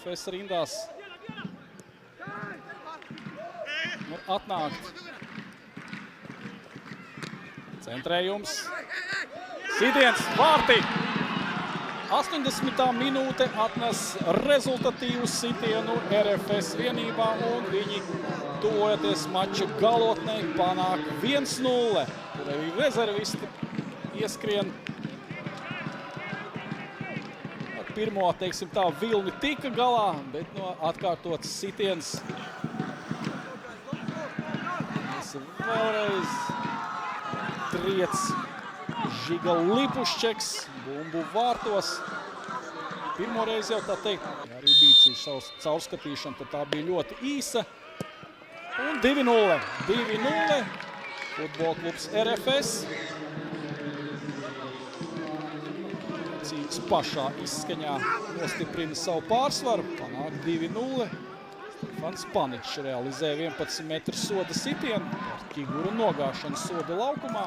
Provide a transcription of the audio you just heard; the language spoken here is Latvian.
RFS rindās atnākt. Centrējums. Sitiens, vārti. 80. minūte atnes rezultatīvu sitienu RFS vienībā, un viņi tuvojoties mača galotnei panāk 1-0. Tur arī rezervisti ieskrien. Ar pirmo, teiksim tā, vilni tika galā, bet no atkārtots sitiens. Vēlreiz triec Žiga Lipuščeks, bumbu vārtos. Pirmoreiz jau tā teikt, arī bija savs caurskatīšana, tad tā bija ļoti īsa. Un 2-0. 2-0. Futbola klubs RFS. Cīņas pašā izskaņā nostiprina savu pārsvaru. Panāk 2-0. Stefans Paničs realizē 11 metru soda sitienu par Ķiguru nogāšanu soda laukumā.